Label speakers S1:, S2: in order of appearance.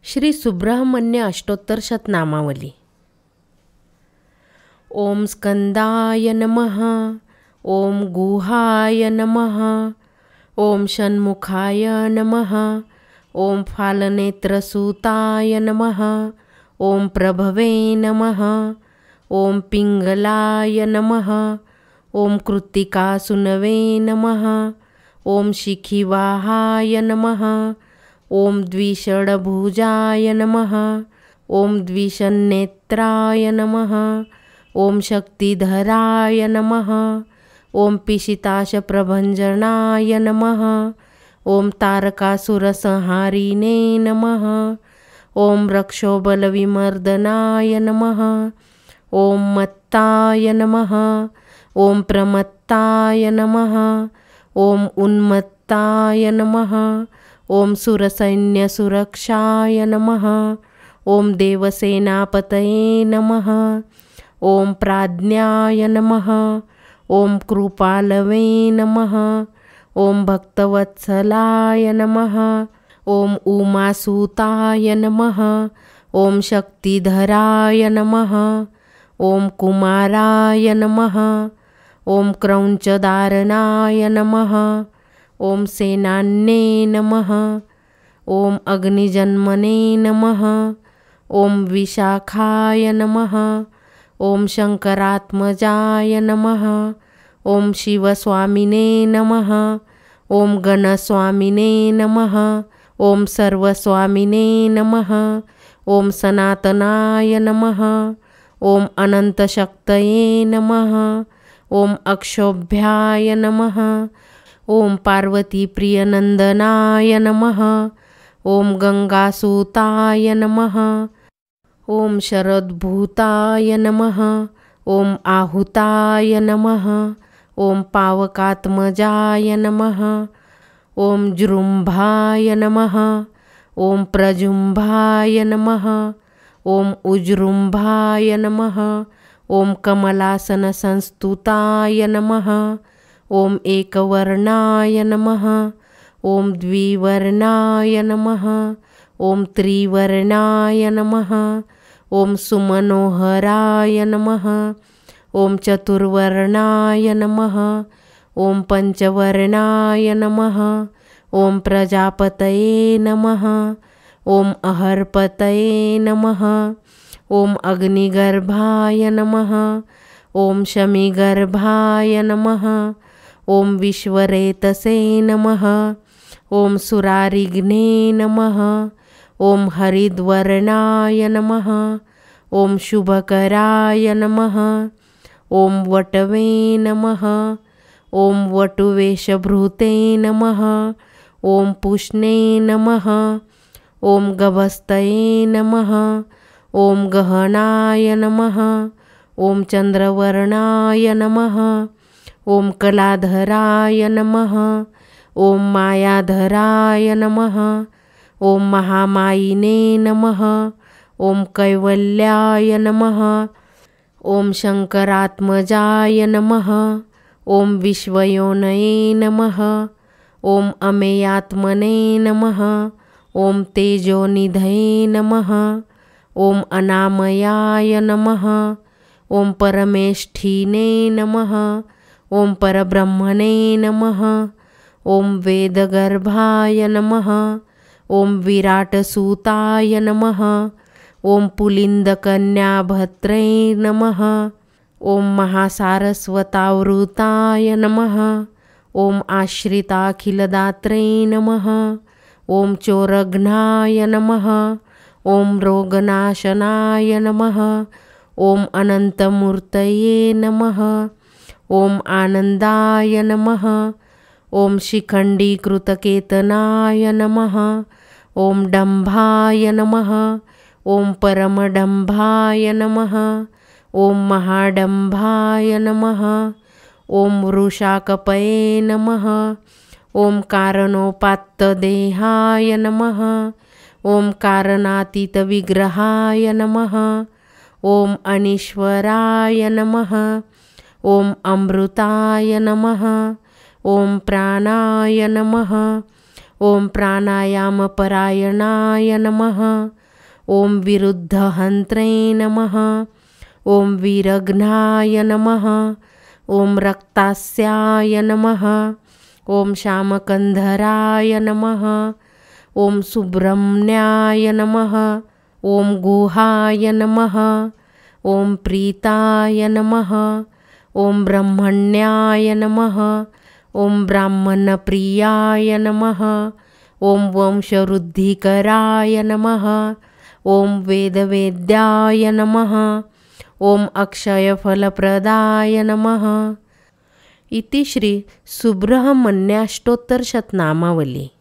S1: श्री सुब्रह्मण्य अष्टोत्तर शतनामावली। ओम स्कंदाय नमः। ओम गुहाय नमः। ओम षण्मुखाय नमः। ओम फालनेत्रसूताय नमः। ओम प्रभवे नमः। ओम पिंगलाय नमः। ओम कृत्तिकासुनवे नमः। ओम शिखिवाहाय नमः। ओम द्विषडभुजाय नमः। ओम द्विषन्नेत्राय नमः। ओम शक्तिधराय नमः। ओम पिशिताशप्रभञ्जनाय नमः। ओम तारकासुरसंहारिणे नमः। ओम रक्षोबलविमर्दनाय नमः। ओम मत्ताय नमः। ओम प्रमत्ताय नमः। ओम उन्मत्ताय नमः। ओम सुरसैन्यसुरक्षाय नमः। ओम देवसेनापतये नमः। ओम प्राज्ञाय नमः। ओम कृपालवे नमः। ओम भक्तवत्सलाय नमः। ओम उमासुताय नमः। ओम शक्तिधराय नमः। ओम कुमाराय नमः। ओम क्रौञ्चदारणाय नमः। ओम सेनान्ये नमः। ओम अग्निजन्मने नमः। ओम विशाखाय नमः। ओम शंकरात्मजाय नमः। ओम शिवस्वामिने नमः। ओम गणस्वामिने नमः। ओम सर्वस्वामिने नमः। ओम सनातनाय नमः। ओम अनंतशक्तये नमः। ओम अक्षोभ्याय नमः। ओम पार्वतीप्रियनंदनाय नमः। ओम गंगासूताय नमः। ओम शरद्भूताय नमः। ओम आहुताय नमः। ओम पावकात्मजाय नमः। ओम जृंभाय नमः। ओम प्रजृंभाय नमः। ओम उज्जृंभाय नमः। ओम कमलासनसंस्तुताय नमः। ओम एकवर्णाय नमः। ओम द्विवर्णाय नमः। ओम त्रिवर्णाय नमः। ओम सुमनोहराय नमः। ओम चतुर्वर्णाय नमः। ओम पंचवर्णाय नमः। ओम प्रजापतये नमः। ओम अहर्पतये नमः। ओम अग्निगर्भाय नमः। ओम शमीगर्भाय नमः। ओम विश्वरेतसे नमः। ओम सुरारिघ्ने नमः। ओम हरिद्वर्णाय नमः। ओम शुभकराय नमः। ओम वटवे नमः। ओम वटुवेशभृते नमः। ओम पुष्णे नमः। ओम गभस्तये नमः। ओम गहनाय नमः। ओम चंद्रवर्णाय नमः। ओम कलाधराय नमः। ओम मायाधराय नमः। ओम महामायिने नमः। ओम कैवल्याय नमः। ओम शंकरात्मजाय नमः। ओम विश्वयोनये नमः। ओम अमेयात्मने नमः। ओम तेजोनिधये नमः। ओम अनामयाय नमः। ओम परमेष्ठिने नमः। ओम परब्रह्मणे नमः। ओम वेदगर्भाय नमः। ओम विराटसूताय नमः। ओम पुलिन्दकन्याभद्रे नमः। ओम महासारस्वतावृताय नमः। ओम आश्रिताखिलदात्रे नमः। ओम चोरघ्नाय नमः। ओम रोगनाशनाय नमः। ओम अनंतमूर्तये नमः। ओम आनंदाय नमः। ओम शिखण्डीकृतकेतनाय नमः। ओम डम्भाय नमः। ओम परमडम्भाय नमः। ओम महाडम्भाय नमः। ओम वृषाकपये नमः। ओम कारणोपात्तदेहाय नमः। ओम कारणातीतविग्रहाय नमः। ओम अनीश्वराय नमः। ओम अमृताय नमः। ओम प्राणाय नमः। ओम प्राणायामपरायणाय नमः। ॐ विरुद्धहन्त्रे नमः। ॐ वीरघ्नाय नमः। ॐ रक्तास्याय नमः। ॐ श्यामकन्धराय नमः। ॐ सुब्रह्मण्याय नमः। ॐ गुहाय नमः। ॐ प्रीताय नमः। ॐ ब्रह्मण्याय नमः। ॐ ब्राह्मणप्रियाय नमः। ॐ वंशवृद्धिकराय नमः। ॐ वेदवेद्याय नमः। ॐ अक्षयफलप्रदाय नमः। इति श्री सुब्रह्मण्याष्टोत्तर शतनामावली।